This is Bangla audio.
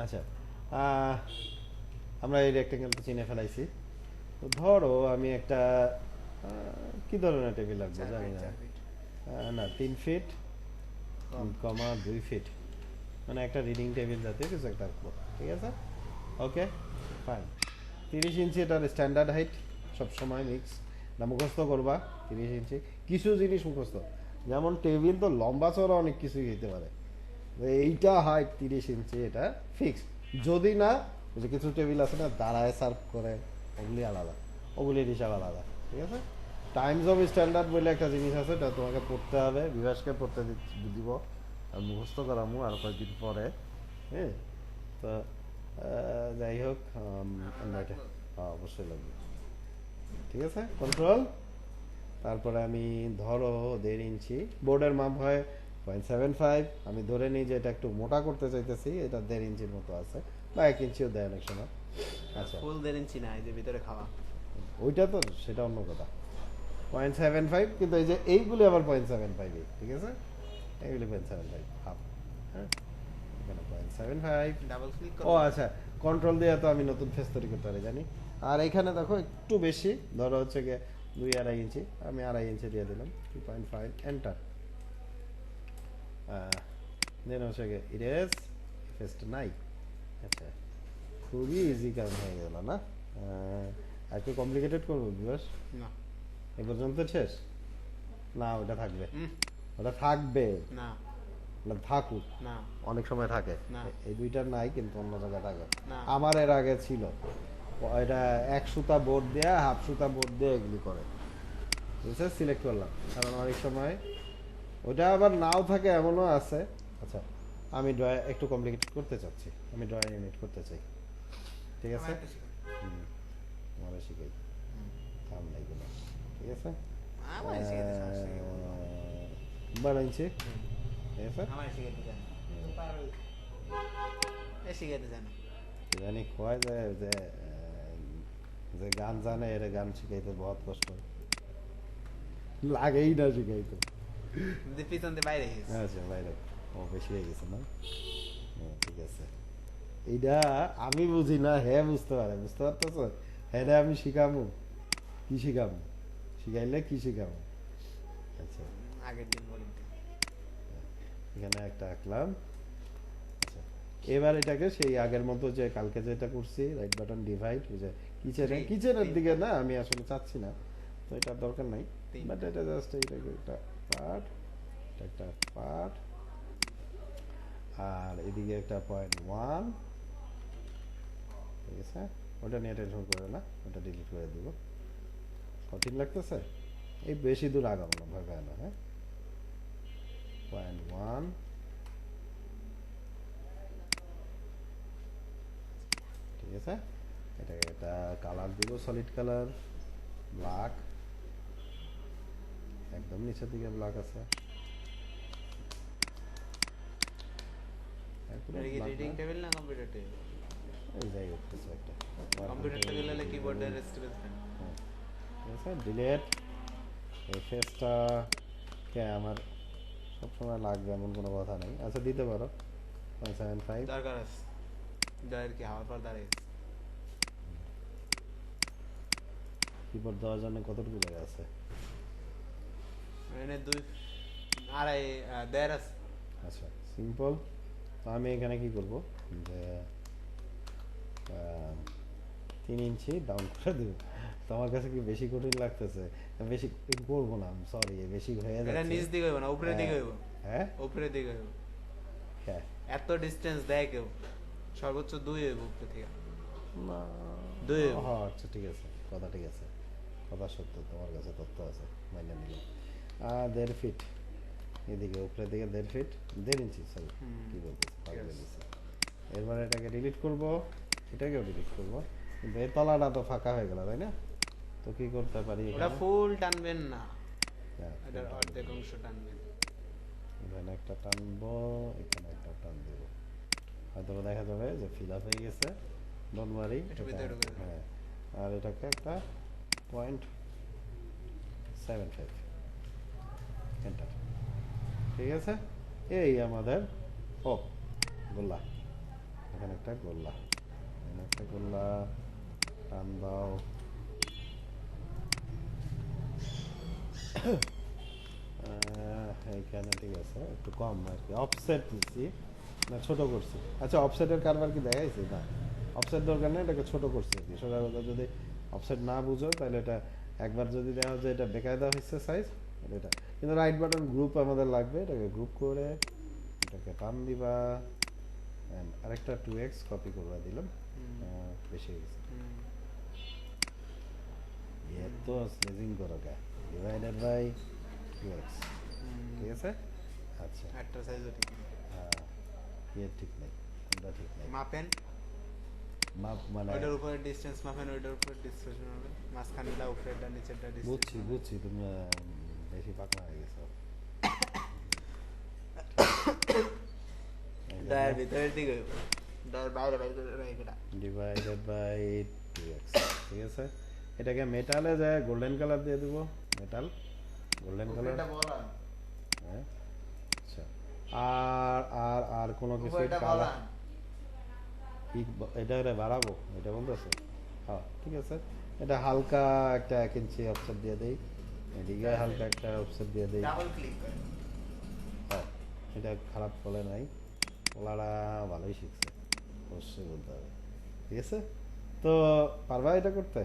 আচ্ছা, আহ, আমরা এই রেক্টেঙ্গেল তো চিনে ফেলাইছি। তো ধরো আমি একটা কি ধরনের টেবিল লাগবে চার জানি ফিট না। 4 ফিট না, 3 ফিট কম। কমা 2 ফিট, মানে একটা রিডিং টেবিল জাতীয় কিছু একটা রাখবো। ঠিক আছে, ওকে, ফাইন। 30 ইঞ্চি এটার স্ট্যান্ডার্ড হাইট, সবসময় মিক্স না মুখস্থ করবা। 30 ইঞ্চি কিছু জিনিস মুখস্থ, যেমন টেবিল তো লম্বা চড়া অনেক কিছুই হইতে পারে। এইটা হাইট 30 ইঞ্চি, এটা ফিক্স। যদি না, ওই যে কিছু টেবিল আছে না দাঁড়ায় সার্ভ করে, ওগুলি আলাদা, ওগুলির হিসাব আলাদা। ঠিক আছে, টাইমস অফ স্ট্যান্ডার্ড বলে একটা জিনিস আছে, এটা তোমাকে পড়তে হবে, বিভাসকে পড়তে দিব, আর মুখস্থ করামু আর কয়েকদিন পরে। হ্যাঁ, তো যাই হোক, আমরা এটা অবশ্যই লাগবে। ঠিক আছে, কন্ট্রোল। তারপরে আমি ধরো 1.5 ইঞ্চি, বোর্ডের মাপ হয় 0.75। আমি ধরে নিই যে এটা একটু মোটা করতে চাইতেছি, এটা 1.5 ইঞ্চির মতো আছে, বা 1 ইঞ্চিও দেয় অনেক সময়। আচ্ছা, ফুল 1.5 ইঞ্চি না, এই যে ভিতরে খাওয়া। ওইটা তো সেটা অন্য কথা। 0.75, কিন্তু এই যে এইগুলি আবার 0.75, ঠিক আছে, এইগুলি 0.75 হাফ। হ্যাঁ, এখানে 0.75। ডাবল ক্লিক ও করবো। আচ্ছা, কন্ট্রোল দিয়ে তো আমি নতুন ফেস তৈরি করতে পারি জানি। আর এখানে দেখো একটু বেশি, ধরো হচ্ছে গিয়ে 2.5 ইঞ্চি, আমি 2.5 ইঞ্চি দিয়ে দিলাম, 2.5, এন্টার। দেন হচ্ছে গিয়ে ইরেজ, ফেসটা নাই। আচ্ছা, খুবই ইজি কাজ হয়ে গেল না? আর একটু কমপ্লিকেটেড করবো বিকজ না। এ পর্যন্ত শেষ? না, ওটা থাকবে, হুম। ওটা থাকবে, না। ওটা থাকুক। না। অনেক সময় থাকে, না। এই দুইটার নাই কিন্তু অন্য জায়গায় থাকে। না। আমার এর আগে ছিল, এটা এক সুতা বোর্ড দেয়া, হাফ সুতা বোর্ড দিয়ে এগুলি করে। বুঝছে, সিলেক্ট করলাম, কারণ অনেক সময় ওটা আবার নাও থাকে, এমনও আছে। আচ্ছা, আমি ড্রয় একটু কমপ্লিকেটেড করতে চাচ্ছি, আমি ড্রয়িং ইউনিট করতে চাই। ঠিক আমার আছে, একটা শিখো। তোমাদের শিখাই, হুম। কাম লাগবে না। ঠিক আছে, আমার শিখাতে সমস্যা কি বলবো। 12 ইঞ্চি। হুম। ঠিক আছে, আমার শিখাতে জানো। তো পারো। এ শিখাতে জানো। জানি কয় যায় যে যে গান জানে এর গান শিখাইতে বহুত কষ্ট, লাগেই না শিখাইতে। পিছন দিয়ে বাইরে গেছে। আচ্ছা, বাইরে, ও বেশি হয়ে গেছে না? ঠিক আছে, এইটা আমি বুঝি না, হ্যাঁ বুঝতে পারে, বুঝতে পারতেছ? হ্যাঁ, আমি শিখামু, কি শিখামু, শিখাইলে কি শিখামু? আচ্ছা, আগের দিন বলি। এখানে একটা আঁকলাম। আচ্ছা, এবার এটাকে সেই আগের মতো যে কালকে যেটা করছি, রাইট বাটন ডিভাইড, ওই যে কিচেনের Three, কিচেনের দিকে তিনটা। না, আমি আসলে চাচ্ছি না, তো এটার দরকার নাই। বাট তিনটা। এটা জাস্ট এইটাকে একটা পার্ট, এটা একটা পার্ট, আর এদিকে একটা 0.1। ঠিক আছে, ওটা নিয়ে টেনশন করে না, ওটা ডিলিট করে দিব। কঠিন লাগতেছে, এই বেশি দূর আগাবো না, ভয় পায় না। হ্যাঁ, 0.1। ঠিক আছে, এটাকে একটা কালার দিব, সলিড কালার, ব্ল্যাক, একদম নিচের দিকে ব্ল্যাক আছে, একদম এটা কি ব্ল্যাক রিডিং না, টেবিল না কম্পিউটার টেবিল? এই যাই হোক কিছু একটা। কম্পিউটার টেবিল হলে কিবোর্ডের স্পেস দেন। হ্যাঁ, ঠিক আছে, ডিলেট। এই ফেসটা কে আমার সবসময় লাগবে এমন কোনো কথা নেই, আচ্ছা দিতে পারো। 0.75। দরকার আছে। দয়ের কি হাওয়ার পর দাঁড়িয়ে আছে। কিবোর্ড দেওয়ার জন্য কতটুকু জায়গা আছে? এনে দুই আড়াই দেড় আছে। আচ্ছা, সিম্পল। তো আমি এখানে কি করব, যে 3 ইঞ্চি ডাউন করে দেবো। তোমার কাছে কি বেশি কঠিন লাগতেছে? বেশি করবো না, সরি, বেশি হয়ে এটা যাচ্ছে। নিচ দিকে হইব না, উপরের দিকে হইব। হ্যাঁ, উপরের দিকে হইব। হ্যাঁ, এত ডিসটেন্স দেয় কেউ? সর্বোচ্চ 2 হইব উপরে থেকে। না, 2 হইব। হ্যাঁ, আচ্ছা ঠিক আছে, কথা ঠিক আছে, কথা সত্য, তোমার কাছে তথ্য আছে, মাইনে নিলাম। 1.5 ফিট এদিকে, উপরের দিকে 1.5 ফিট, 1.5 ইঞ্চি, সরি, কি বলতেছে, ঠিক পাগল হয়ে আছে। গেছে। এরপরে এটাকে ডিলিট করব, এটাকেও ডিলিট করব, কিন্তু এই তলাটা তো ফাঁকা হয়ে গেল, তাই না? তো কি করতে পারি ওটা এখানে? ফুল টানবেন না, হ্যাঁ, এটার অর্ধেক অংশ টানবেন। এখানে একটা টানবো, এখানে একটা টান দেব, হয়তো দেখা যাবে যে ফিল আপ হয়ে গেছে, ডোন্ট ওয়ারি। একটু এটা, ভিতরে ঢুকে যাবে। হ্যাঁ, আর এটাকে একটা 0.75, এন্টার। ঠিক আছে, এই আমাদের ও গোল্লা এখানে একটা গোল্লা, এখানে একটা গোল্লা টান দাও। এইখানে ঠিক আছে, একটু কম আর কি, অফসেট নিচ্ছি না ছোট করছি। আচ্ছা অফসেটের কারবার কি দেখাইছি? না, অফসেট দরকার নেই, এটাকে ছোট করছি আর কি। সোজা কথা, যদি অফসেট না বুঝো তাহলে এটা একবার যদি দেখা যায় এটা বেকায়দা হচ্ছে সাইজ, এটা কিন্তু রাইট বাটন গ্রুপ আমাদের লাগবে, এটাকে গ্রুপ করে এটাকে টান দিবা। And আরেকটা 2x কপি করবা দিলাম, বেশি হয়ে গেছে। এত স্লেজিং করো কে? ডিভাইডেড বাই 2x, ঠিক আছে? আচ্ছা একটা সাইজও ঠিক নেই। হ্যাঁ, ইয়ে ঠিক নেই, কোনটা ঠিক নেই? মাপেন, মাপ মানে ওইটার উপরে ডিসটেন্স মাপেন, ওইটার উপরে ডিসটেন্স মাপেন, মাঝখানটা উপরেরটা নিচেরটা ডিসটেন্স। বুঝছি বুঝছি, তুমি বেশি পাকনা হয়ে গেছো। ডায়ের ভিতরের দিকে হইব, ডায়ের বাইরে বাইরে রাইখা। ডিভাইডেড বাই 2x, ঠিক আছে? এটাকে মেটালে যায় গোল্ডেন কালার দিয়ে দেবো, মেটাল গোল্ডেন কালার। উপরেরটা বলা, হ্যাঁ আচ্ছা, আর আর আর কোনো কিছু উপরেরটা বলা। কালার এটা এটা বাড়াবো, এটা বলতেছে? হ্যাঁ ঠিক আছে, এটা হালকা একটা 1 ইঞ্চি অফসেট দিয়ে দেই, এদিকে হালকা একটা অফসেট দিয়ে দেই। ডাবল ক্লিক করেন। হ্যাঁ, এটা খারাপ বলে নাই, ওলারা ভালোই শিখছে, অবশ্যই বলতে হবে। ঠিক আছে, তো পারবা এটা করতে?